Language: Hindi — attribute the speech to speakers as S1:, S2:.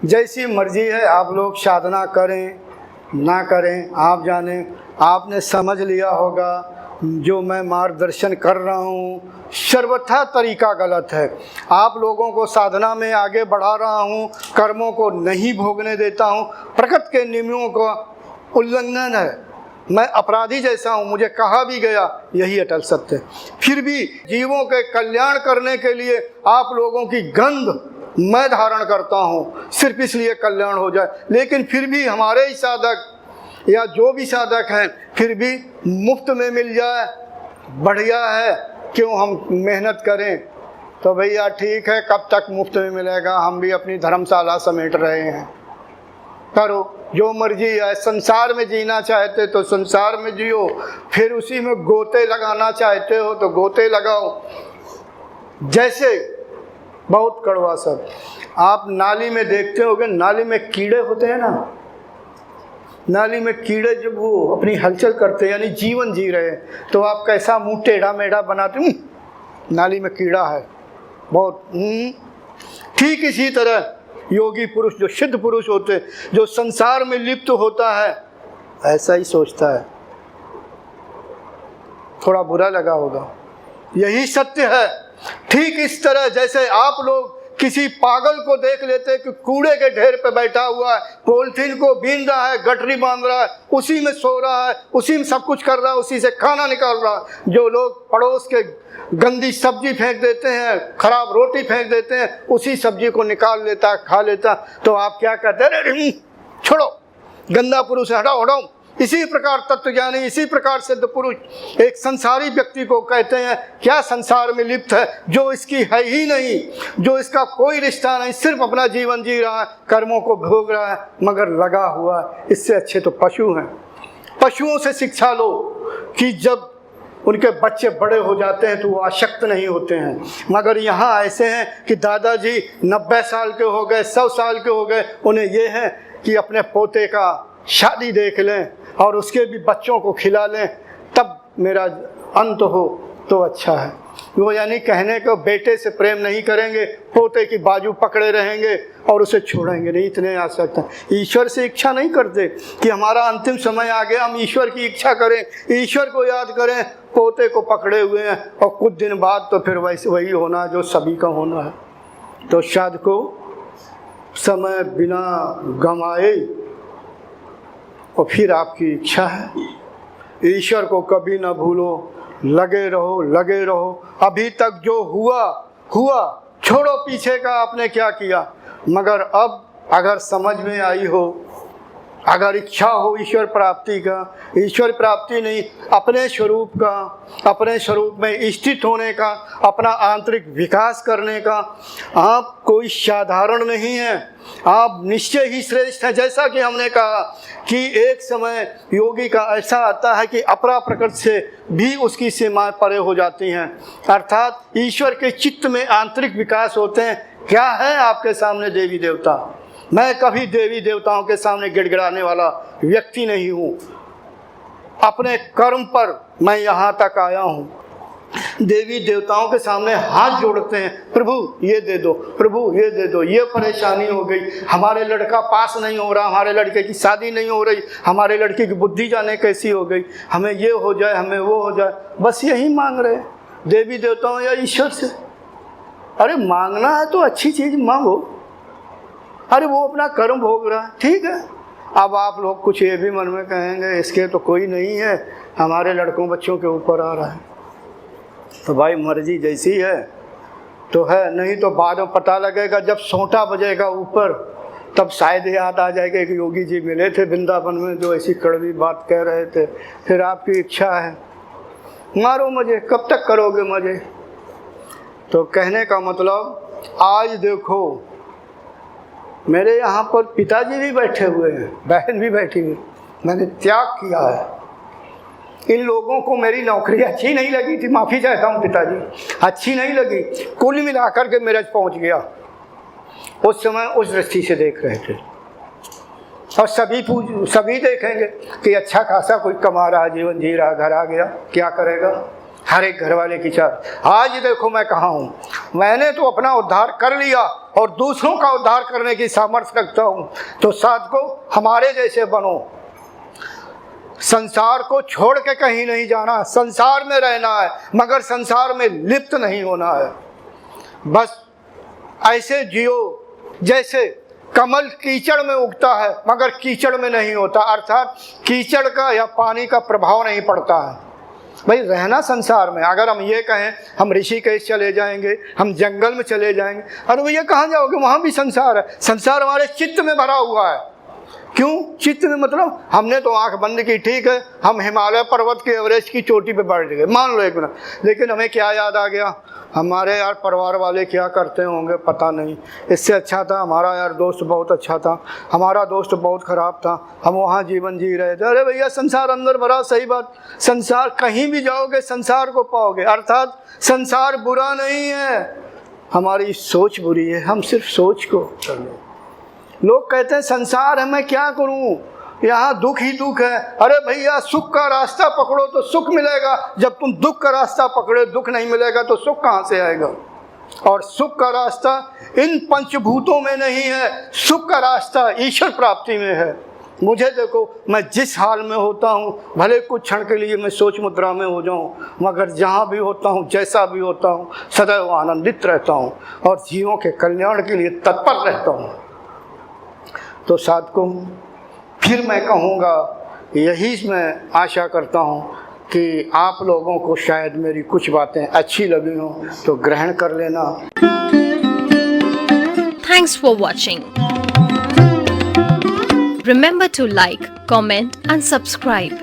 S1: जैसी मर्जी है, आप लोग साधना करें ना करें आप जाने। आपने समझ लिया होगा जो मैं मार्गदर्शन कर रहा हूँ सर्वथा तरीका गलत है। आप लोगों को साधना में आगे बढ़ा रहा हूँ, कर्मों को नहीं भोगने देता हूँ, प्रकृति के नियमों का उल्लंघन है। मैं अपराधी जैसा हूँ, मुझे कहा भी गया, यही अटल सत्य है। फिर भी जीवों के कल्याण करने के लिए आप लोगों की गंध मैं धारण करता हूँ, सिर्फ इसलिए कल्याण हो जाए। लेकिन फिर भी हमारे ही साधक या जो भी साधक हैं, फिर भी मुफ्त में मिल जाए बढ़िया है, क्यों हम मेहनत करें। तो भैया ठीक है, कब तक मुफ्त में मिलेगा, हम भी अपनी धर्मशाला समेट रहे हैं। करो जो मर्जी है, संसार में जीना चाहते तो संसार में जियो, फिर उसी में गोते लगाना चाहते हो तो गोते लगाओ। जैसे बहुत कड़वा सब, आप नाली में देखते होगे, नाली में कीड़े होते हैं ना, नाली में कीड़े जब वो अपनी हलचल करते हैं यानी जीवन जी रहे हैं, तो आप कैसा मुंह टेढ़ा मेढ़ा बनाते, नाली में कीड़ा है बहुत। ठीक इसी तरह योगी पुरुष, जो सिद्ध पुरुष होते, जो संसार में लिप्त होता है, ऐसा ही सोचता है। थोड़ा बुरा लगा होगा, यही सत्य है। ठीक इस तरह जैसे आप लोग किसी पागल को देख लेते कि कूड़े के ढेर पे बैठा हुआ है, पॉलिथीन को बीन रहा है, गठरी बांध रहा है, उसी में सो रहा है, उसी में सब कुछ कर रहा है, उसी से खाना निकाल रहा है। जो लोग पड़ोस के गंदी सब्जी फेंक देते हैं, खराब रोटी फेंक देते हैं, उसी सब्जी को निकाल लेता, खा लेता। तो आप क्या कहते हैं, छोड़ो गंदा पुरुष है, हटाओ हटाओ। इसी प्रकार तत्वज्ञानी, इसी प्रकार सिद्ध पुरुष एक संसारी व्यक्ति को कहते हैं, क्या संसार में लिप्त है, जो इसकी है ही नहीं, जो इसका कोई रिश्ता नहीं, सिर्फ अपना जीवन जी रहा है, कर्मों को भोग रहा है, मगर लगा हुआ है। इससे अच्छे तो पशु हैं। पशुओं से शिक्षा लो कि जब उनके बच्चे बड़े हो जाते हैं तो वो आसक्त नहीं होते हैं, मगर यहाँ ऐसे हैं कि दादाजी 90 साल के हो गए, 100 साल के हो गए, उन्हें ये है कि अपने पोते का शादी देख लें और उसके भी बच्चों को खिला लें, तब मेरा अंत हो तो अच्छा है। वो यानी कहने को बेटे से प्रेम नहीं करेंगे, पोते की बाजू पकड़े रहेंगे और उसे छोड़ेंगे नहीं, इतने आ सकते हैं। ईश्वर से इच्छा नहीं करते कि हमारा अंतिम समय आ गया, हम ईश्वर की इच्छा करें, ईश्वर को याद करें, पोते को पकड़े हुए हैं और कुछ दिन बाद तो फिर वैसे वही होना जो सभी का होना है। तो शायद को समय बिना गंवाए और फिर आपकी इच्छा है, ईश्वर को कभी ना भूलो, लगे रहो लगे रहो। अभी तक जो हुआ हुआ, छोड़ो पीछे का आपने क्या किया, मगर अब अगर समझ में आई हो, अगर इच्छा हो ईश्वर प्राप्ति का, ईश्वर प्राप्ति नहीं, अपने स्वरूप का, अपने स्वरूप में स्थित होने का, अपना आंतरिक विकास करने का, आप कोई साधारण नहीं है, आप निश्चय ही श्रेष्ठ हैं। जैसा कि हमने कहा कि एक समय योगी का ऐसा आता है कि अपरा प्रकृति से भी उसकी सीमाएं परे हो जाती हैं, अर्थात ईश्वर के चित्त में आंतरिक विकास होते हैं। क्या है आपके सामने देवी देवता? मैं कभी देवी देवताओं के सामने गिड़गिड़ाने वाला व्यक्ति नहीं हूँ। अपने कर्म पर मैं यहाँ तक आया हूँ। देवी देवताओं के सामने हाथ जोड़ते हैं, प्रभु ये दे दो, प्रभु ये दे दो, ये परेशानी हो गई, हमारे लड़का पास नहीं हो रहा, हमारे लड़के की शादी नहीं हो रही, हमारे लड़के की बुद्धि जाने कैसी हो गई, हमें ये हो जाए, हमें वो हो जाए, बस यही मांग रहे हैं देवी देवताओं या ईश्वर से। अरे मांगना है तो अच्छी चीज़ मांगो, अरे वो अपना कर्म भोग रहा है, ठीक है। अब आप लोग कुछ ये भी मन में कहेंगे इसके तो कोई नहीं है, हमारे लड़कों बच्चों के ऊपर आ रहा है। तो भाई मर्जी जैसी है तो है, नहीं तो बाद में पता लगेगा जब सोंटा बजेगा ऊपर, तब शायद याद आ जाएगा कि योगी जी मिले थे वृंदावन में जो ऐसी कड़वी बात कह रहे थे। फिर आपकी इच्छा है, मारो मजे, कब तक करोगे मजे। तो कहने का मतलब आज देखो मेरे यहाँ पर पिताजी भी बैठे हुए हैं, बहन भी बैठी हुई, मैंने त्याग किया है। इन लोगों को मेरी नौकरी अच्छी नहीं लगी थी, माफ़ी चाहता हूँ पिताजी, अच्छी नहीं लगी, कुल मिलाकर के मेरठ पहुँच गया। उस समय उस दृष्टि से देख रहे थे और सभी देखेंगे कि अच्छा खासा कोई कमा रहा, जीवन जी रहा, घर आ गया, क्या करेगा। हर एक घर वाले की चाहत। आज देखो मैं कहाँ हूँ, मैंने तो अपना उद्धार कर लिया और दूसरों का उद्धार करने की सामर्थ्य रखता हूँ। तो साधकों, हमारे जैसे बनो। संसार को छोड़ के कहीं नहीं जाना, संसार में रहना है, मगर संसार में लिप्त नहीं होना है। बस ऐसे जियो जैसे कमल कीचड़ में उगता है मगर कीचड़ में नहीं होता, अर्थात कीचड़ का या पानी का प्रभाव नहीं पड़ता है। भाई रहना संसार में, अगर हम ये कहें हम ऋषिकेश चले जाएंगे, हम जंगल में चले जाएंगे, अरे भैया कहाँ जाओगे, वहाँ भी संसार है। संसार हमारे चित्त में भरा हुआ है। क्यों चित्त में? मतलब हमने तो आंख बंद की, ठीक है, हम हिमालय पर्वत के एवरेस्ट की चोटी पे बैठ गए, मान लो एक मिनट, लेकिन हमें क्या याद आ गया, हमारे यार परिवार वाले क्या करते होंगे पता नहीं, इससे अच्छा था हमारा यार दोस्त बहुत अच्छा था, हमारा दोस्त बहुत ख़राब था, हम वहाँ जीवन जी रहे थे। अरे भैया संसार अंदर भरा, सही बात, संसार कहीं भी जाओगे संसार को पाओगे, अर्थात संसार बुरा नहीं है, हमारी सोच बुरी है, हम सिर्फ सोच को चलो। लोग कहते हैं संसार है, मैं क्या करूं, यहाँ दुख ही दुख है। अरे भैया सुख का रास्ता पकड़ो तो सुख मिलेगा, जब तुम दुख का रास्ता पकड़े दुख नहीं मिलेगा तो सुख कहाँ से आएगा। और सुख का रास्ता इन पंचभूतों में नहीं है, सुख का रास्ता ईश्वर प्राप्ति में है। मुझे देखो, मैं जिस हाल में होता हूँ, भले कुछ क्षण के लिए मैं सोच मुद्रा में हो जाऊँ, मगर जहाँ भी होता हूँ, जैसा भी होता हूँ, सदैव आनंदित रहता हूँ और जीवों के कल्याण के लिए तत्पर रहता हूँ। तो साधकों, फिर मैं कहूँगा, यही मैं आशा करता हूँ कि आप लोगों को शायद मेरी कुछ बातें अच्छी लगी हों तो ग्रहण कर लेना।
S2: Thanks for watching. Remember to like, comment and subscribe.